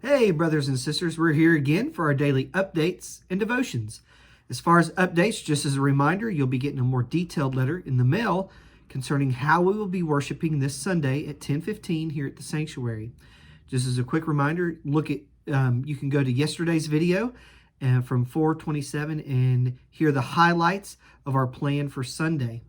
Hey, brothers and sisters, we're here again for our daily updates and devotions. As far as updates, just as a reminder, you'll be getting a more detailed letter in the mail concerning how we will be worshiping this Sunday at 10:15 here at the sanctuary. Just as a quick reminder, you can go to yesterday's video from 427 and hear the highlights of our plan for Sunday.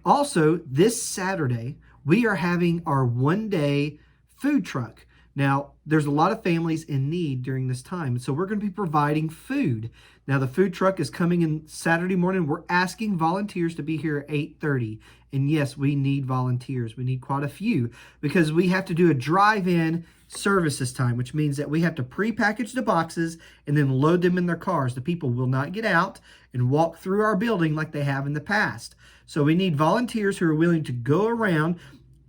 Also, this Saturday, we are having our one-day food truck. Now, there's a lot of families in need during this time, so we're going to be providing food. Now, the food truck is coming in Saturday morning. We're asking volunteers to be here at 8:30. And yes, we need volunteers. We need quite a few because we have to do a drive-in service this time, which means that we have to pre-package the boxes and then load them in their cars. The people will not get out and walk through our building like they have in the past. So we need volunteers who are willing to go around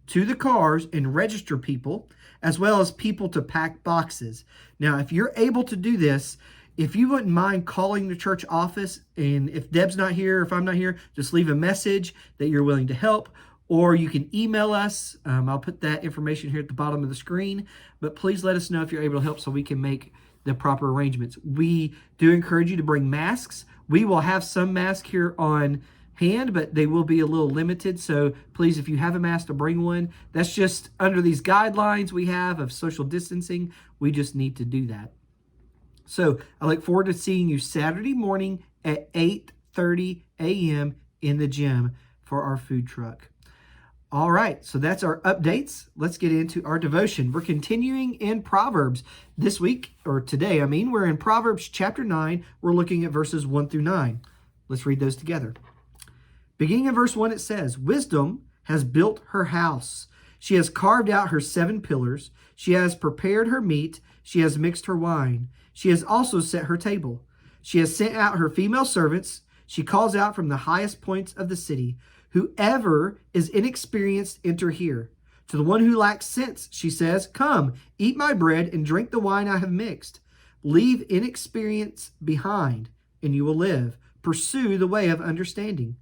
to the cars and register people, as well as people to pack boxes. Now, if you're able to do this, if you wouldn't mind calling the church office, and if Deb's not here, if I'm not here, just leave a message that you're willing to help, or you can email us. I'll put that information here at the bottom of the screen, but please let us know if you're able to help so we can make the proper arrangements. We do encourage you to bring masks. We will have some masks here on hand, but they will be a little limited. So please, if you have a mask, to bring one. That's just under these guidelines we have of social distancing. We just need to do that. So I look forward to seeing you Saturday morning at 8:30 a.m. in the gym for our food truck. All right, so that's our updates. Let's get into our devotion. We're continuing in Proverbs this week, or today, we're in Proverbs chapter 9. We're looking at verses 1 through 9. Let's read those together. Beginning in verse 1, it says, "Wisdom has built her house. She has carved out her 7 pillars. She has prepared her meat. She has mixed her wine. She has also set her table. She has sent out her female servants. She calls out from the highest points of the city. Whoever is inexperienced, enter here. To the one who lacks sense, she says, come, eat my bread and drink the wine I have mixed. Leave inexperience behind, and you will live. Pursue the way of understanding.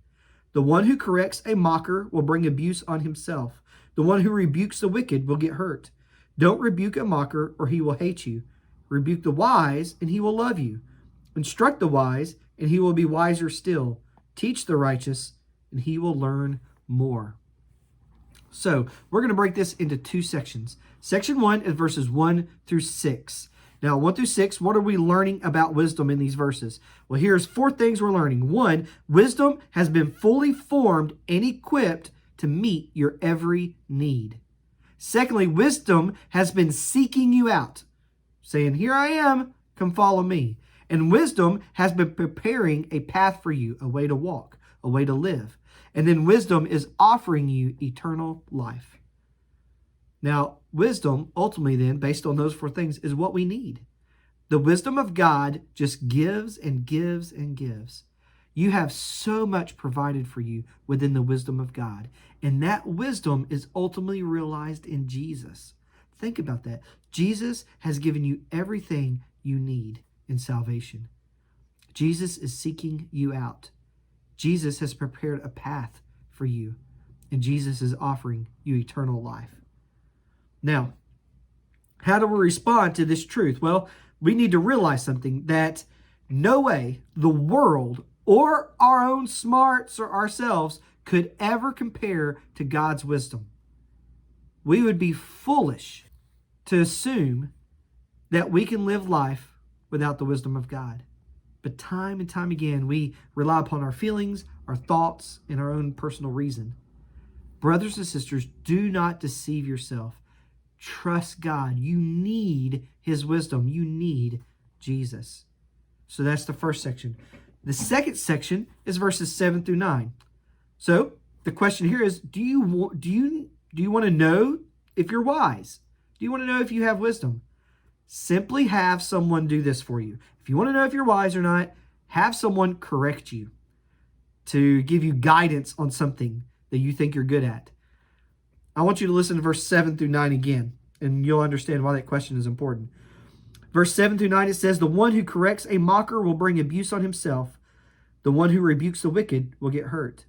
The one who corrects a mocker will bring abuse on himself. The one who rebukes the wicked will get hurt. Don't rebuke a mocker, or he will hate you. Rebuke the wise, and he will love you. Instruct the wise, and he will be wiser still. Teach the righteous, and he will learn more." So we're going to break this into 2 sections. Section 1 is verses 1 through 6. Now, 1 through 6, what are we learning about wisdom in these verses? Well, here's 4 things we're learning. 1, wisdom has been fully formed and equipped to meet your every need. Secondly, wisdom has been seeking you out, saying, here I am, come follow me. And wisdom has been preparing a path for you, a way to walk, a way to live. And then wisdom is offering you eternal life. Now, wisdom, ultimately then, based on those 4 things, is what we need. The wisdom of God just gives and gives and gives. You have so much provided for you within the wisdom of God. And that wisdom is ultimately realized in Jesus. Think about that. Jesus has given you everything you need in salvation. Jesus is seeking you out. Jesus has prepared a path for you, and Jesus is offering you eternal life. Now, how do we respond to this truth? Well, we need to realize something, that no way the world or our own smarts or ourselves could ever compare to God's wisdom. We would be foolish to assume that we can live life without the wisdom of God. But time and time again, we rely upon our feelings, our thoughts, and our own personal reason. Brothers and sisters, do not deceive yourself. Trust God. You need his wisdom. You need Jesus. So that's the first section. The second section is verses 7 through 9. So the question here is, do you want to know if you're wise? Do you want to know if you have wisdom? Simply have someone do this for you. If you want to know if you're wise or not, have someone correct you, to give you guidance on something that you think you're good at. I want you to listen to verse 7 through 9 again, and you'll understand why that question is important. Verse 7 through 9, it says, "The one who corrects a mocker will bring abuse on himself. The one who rebukes the wicked will get hurt.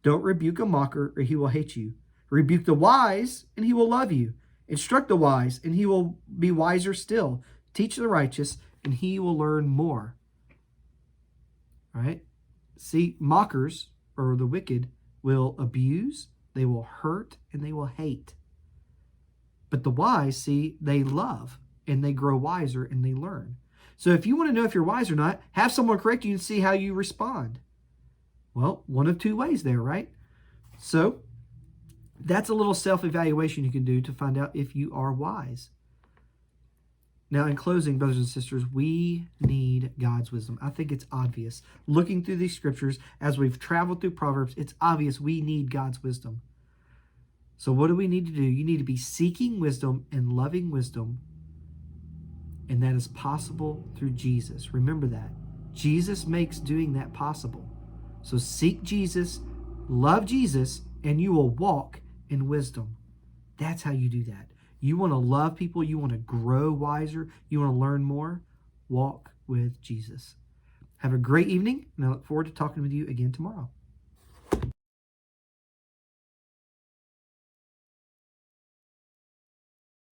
Don't rebuke a mocker, or he will hate you. Rebuke the wise, and he will love you. Instruct the wise, and he will be wiser still. Teach the righteous, and he will learn more. All right? See, mockers, or the wicked, will abuse, they will hurt, and they will hate. But the wise, see, they love, and they grow wiser, and they learn. So if you want to know if you're wise or not, have someone correct you and see how you respond. Well, one of two ways there, right? So that's a little self-evaluation you can do to find out if you are wise. Now, in closing, brothers and sisters, we need God's wisdom. I think it's obvious. Looking through these scriptures, as we've traveled through Proverbs, it's obvious we need God's wisdom. So what do we need to do? You need to be seeking wisdom and loving wisdom, and that is possible through Jesus. Remember that. Jesus makes doing that possible. So seek Jesus, love Jesus, and you will walk in wisdom. That's how you do that. You want to love people, you want to grow wiser, you want to learn more, walk with Jesus. Have a great evening, and I look forward to talking with you again tomorrow.